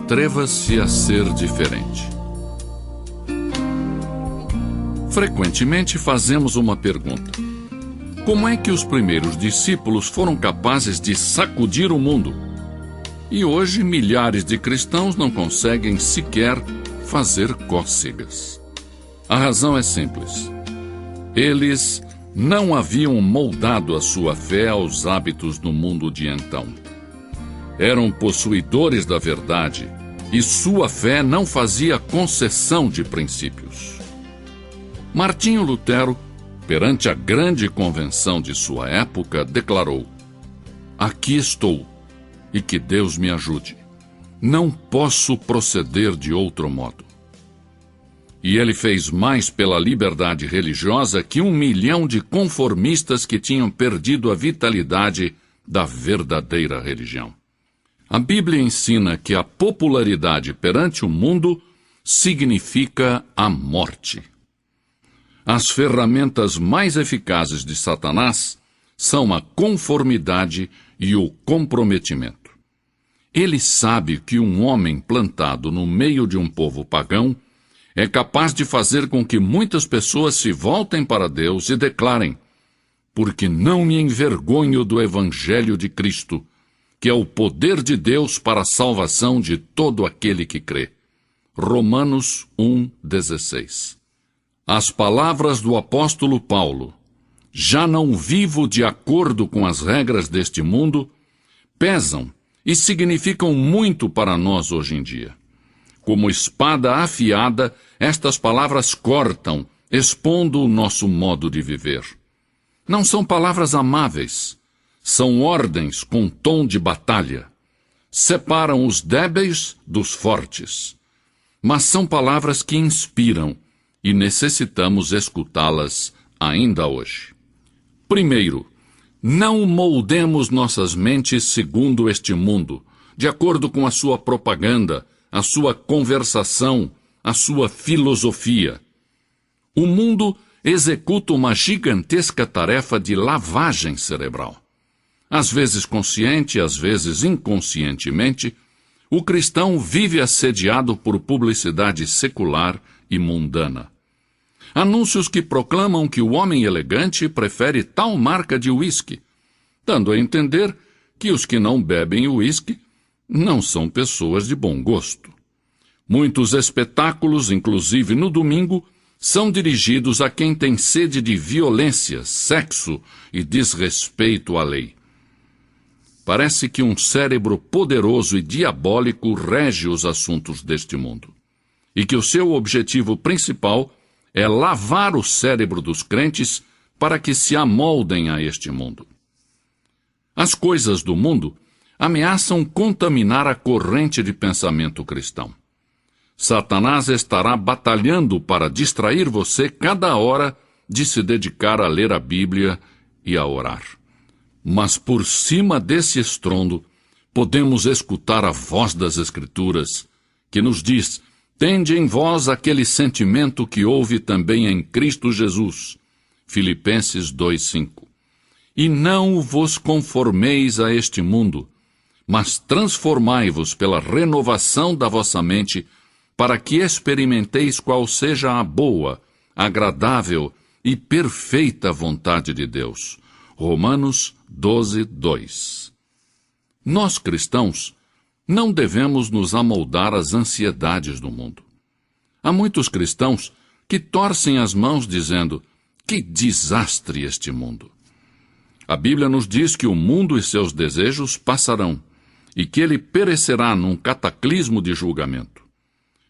Atreva-se a ser diferente. Frequentemente fazemos uma pergunta: como é que os primeiros discípulos foram capazes de sacudir o mundo? E hoje milhares de cristãos não conseguem sequer fazer cócegas. A razão é simples. Eles não haviam moldado a sua fé aos hábitos do mundo de então. Eram possuidores da verdade e sua fé não fazia concessão de princípios. Martinho Lutero, perante a grande convenção de sua época, declarou: "Aqui estou, e que Deus me ajude. Não posso proceder de outro modo." E ele fez mais pela liberdade religiosa que 1 milhão de conformistas que tinham perdido a vitalidade da verdadeira religião. A Bíblia ensina que a popularidade perante o mundo significa a morte. As ferramentas mais eficazes de Satanás são a conformidade e o comprometimento. Ele sabe que um homem plantado no meio de um povo pagão é capaz de fazer com que muitas pessoas se voltem para Deus e declarem: "Porque não me envergonho do Evangelho de Cristo, que é o poder de Deus para a salvação de todo aquele que crê." Romanos 1,16. As palavras do apóstolo Paulo: "Já não vivo de acordo com as regras deste mundo", pesam e significam muito para nós hoje em dia. Como espada afiada, estas palavras cortam, expondo o nosso modo de viver. Não são palavras amáveis. São ordens com tom de batalha. Separam os débeis dos fortes. Mas são palavras que inspiram e necessitamos escutá-las ainda hoje. Primeiro, não moldemos nossas mentes segundo este mundo, de acordo com a sua propaganda, a sua conversação, a sua filosofia. O mundo executa uma gigantesca tarefa de lavagem cerebral. Às vezes consciente, às vezes inconscientemente, o cristão vive assediado por publicidade secular e mundana. Anúncios que proclamam que o homem elegante prefere tal marca de uísque, dando a entender que os que não bebem uísque não são pessoas de bom gosto. Muitos espetáculos, inclusive no domingo, são dirigidos a quem tem sede de violência, sexo e desrespeito à lei. Parece que um cérebro poderoso e diabólico rege os assuntos deste mundo, e que o seu objetivo principal é lavar o cérebro dos crentes para que se amoldem a este mundo. As coisas do mundo ameaçam contaminar a corrente de pensamento cristão. Satanás estará batalhando para distrair você cada hora de se dedicar a ler a Bíblia e a orar. Mas por cima desse estrondo, podemos escutar a voz das Escrituras, que nos diz: "Tende em vós aquele sentimento que houve também em Cristo Jesus." Filipenses 2,5. "E não vos conformeis a este mundo, mas transformai-vos pela renovação da vossa mente, para que experimenteis qual seja a boa, agradável e perfeita vontade de Deus." Romanos 12:2. Nós, cristãos, não devemos nos amoldar às ansiedades do mundo. Há muitos cristãos que torcem as mãos dizendo: "Que desastre este mundo!" A Bíblia nos diz que o mundo e seus desejos passarão, e que ele perecerá num cataclismo de julgamento.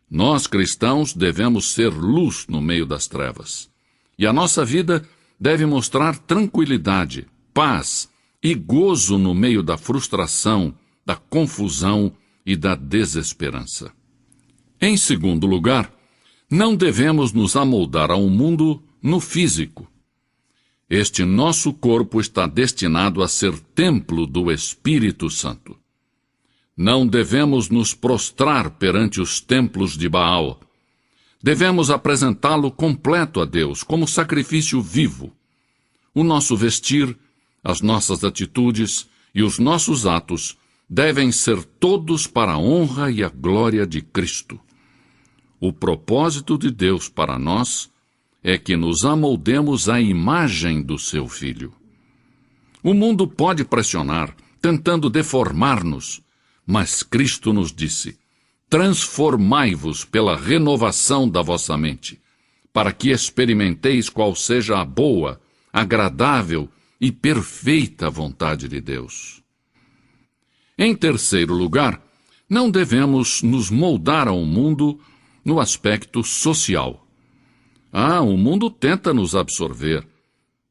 Nós, cristãos, devemos ser luz no meio das trevas. E a nossa vida deve mostrar tranquilidade, paz e gozo no meio da frustração, da confusão e da desesperança. Em segundo lugar, não devemos nos amoldar a um mundo no físico. Este nosso corpo está destinado a ser templo do Espírito Santo. Não devemos nos prostrar perante os templos de Baal. Devemos apresentá-lo completo a Deus, como sacrifício vivo. O nosso vestir, as nossas atitudes e os nossos atos devem ser todos para a honra e a glória de Cristo. O propósito de Deus para nós é que nos amoldemos à imagem do seu Filho. O mundo pode pressionar, tentando deformar-nos, mas Cristo nos disse: transformai-vos pela renovação da vossa mente, para que experimenteis qual seja a boa, agradável e perfeita vontade de Deus. Em terceiro lugar, não devemos nos moldar ao mundo no aspecto social. O mundo tenta nos absorver,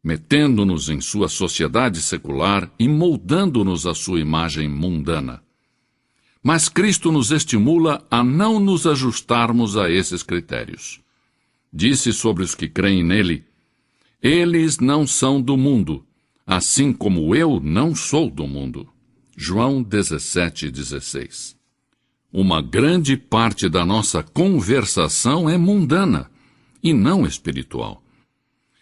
metendo-nos em sua sociedade secular e moldando-nos à sua imagem mundana. Mas Cristo nos estimula a não nos ajustarmos a esses critérios. Disse sobre os que creem nele: eles não são do mundo, assim como eu não sou do mundo. João 17:16. Uma grande parte da nossa conversação é mundana e não espiritual.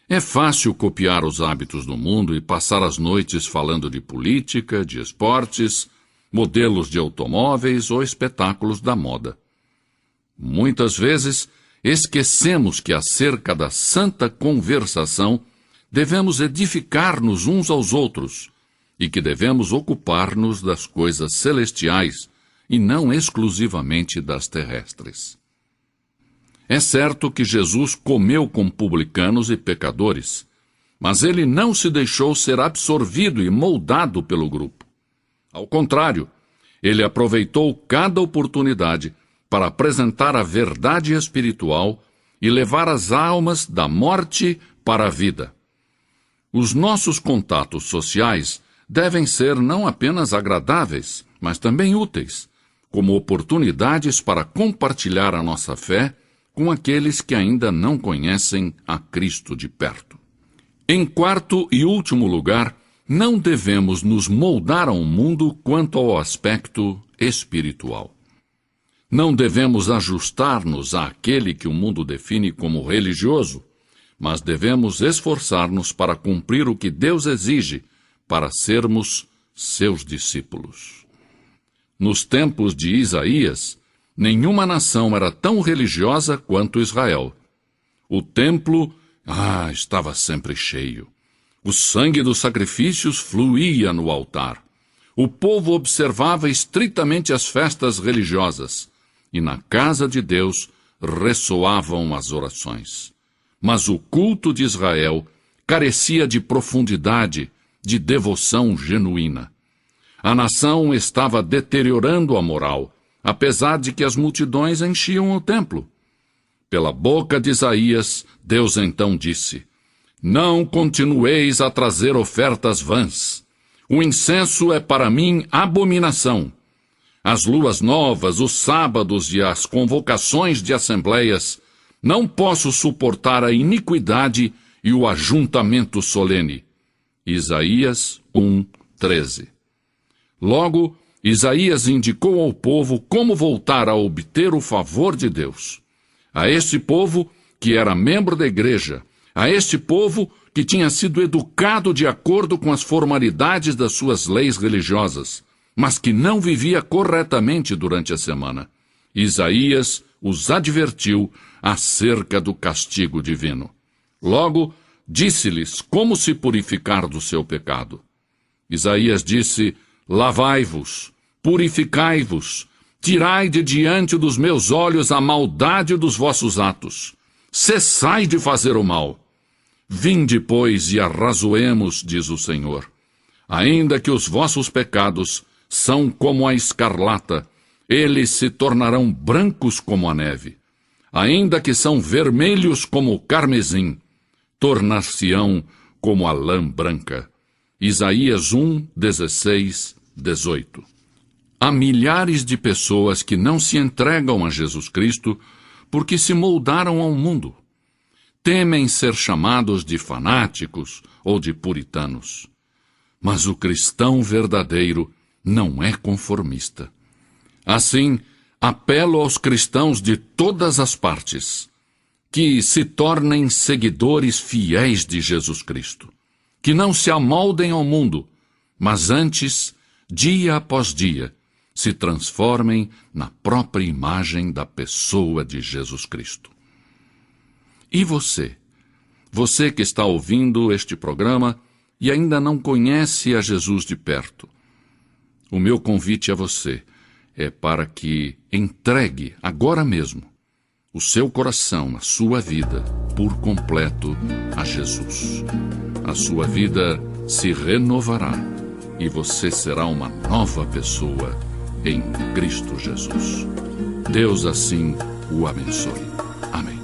É fácil copiar os hábitos do mundo e passar as noites falando de política, de esportes, modelos de automóveis ou espetáculos da moda. Muitas vezes, esquecemos que acerca da santa conversação devemos edificar-nos uns aos outros e que devemos ocupar-nos das coisas celestiais e não exclusivamente das terrestres. É certo que Jesus comeu com publicanos e pecadores, mas ele não se deixou ser absorvido e moldado pelo grupo. Ao contrário, ele aproveitou cada oportunidade para apresentar a verdade espiritual e levar as almas da morte para a vida. Os nossos contatos sociais devem ser não apenas agradáveis, mas também úteis, como oportunidades para compartilhar a nossa fé com aqueles que ainda não conhecem a Cristo de perto. Em quarto e último lugar, não devemos nos moldar ao mundo quanto ao aspecto espiritual. Não devemos ajustar-nos àquele que o mundo define como religioso, mas devemos esforçar-nos para cumprir o que Deus exige para sermos seus discípulos. Nos tempos de Isaías, nenhuma nação era tão religiosa quanto Israel. O templo, estava sempre cheio. O sangue dos sacrifícios fluía no altar. O povo observava estritamente as festas religiosas, e na casa de Deus ressoavam as orações. Mas o culto de Israel carecia de profundidade, de devoção genuína. A nação estava deteriorando a moral, apesar de que as multidões enchiam o templo. Pela boca de Isaías, Deus então disse: não continueis a trazer ofertas vãs. O incenso é para mim abominação. As luas novas, os sábados e as convocações de assembleias, não posso suportar a iniquidade e o ajuntamento solene. Isaías 1:13. Logo, Isaías indicou ao povo como voltar a obter o favor de Deus. A este povo, que era membro da igreja, a este povo que tinha sido educado de acordo com as formalidades das suas leis religiosas, mas que não vivia corretamente durante a semana, Isaías os advertiu acerca do castigo divino. Logo, disse-lhes como se purificar do seu pecado. Isaías disse: lavai-vos, purificai-vos, tirai de diante dos meus olhos a maldade dos vossos atos. Cessai de fazer o mal. Vinde, pois, e arrazoemos, diz o Senhor. Ainda que os vossos pecados são como a escarlata, eles se tornarão brancos como a neve. Ainda que são vermelhos como o carmesim, tornar-se-ão como a lã branca. Isaías 1:16, 18. Há milhares de pessoas que não se entregam a Jesus Cristo porque se moldaram ao mundo. Temem ser chamados de fanáticos ou de puritanos. Mas o cristão verdadeiro não é conformista. Assim, apelo aos cristãos de todas as partes que se tornem seguidores fiéis de Jesus Cristo, que não se amoldem ao mundo, mas antes dia após dia, se transformem na própria imagem da pessoa de Jesus Cristo. E você? Você que está ouvindo este programa e ainda não conhece a Jesus de perto. O meu convite a você é para que entregue agora mesmo o seu coração, a sua vida, por completo a Jesus. A sua vida se renovará e você será uma nova pessoa em Cristo Jesus. Deus assim o abençoe. Amém.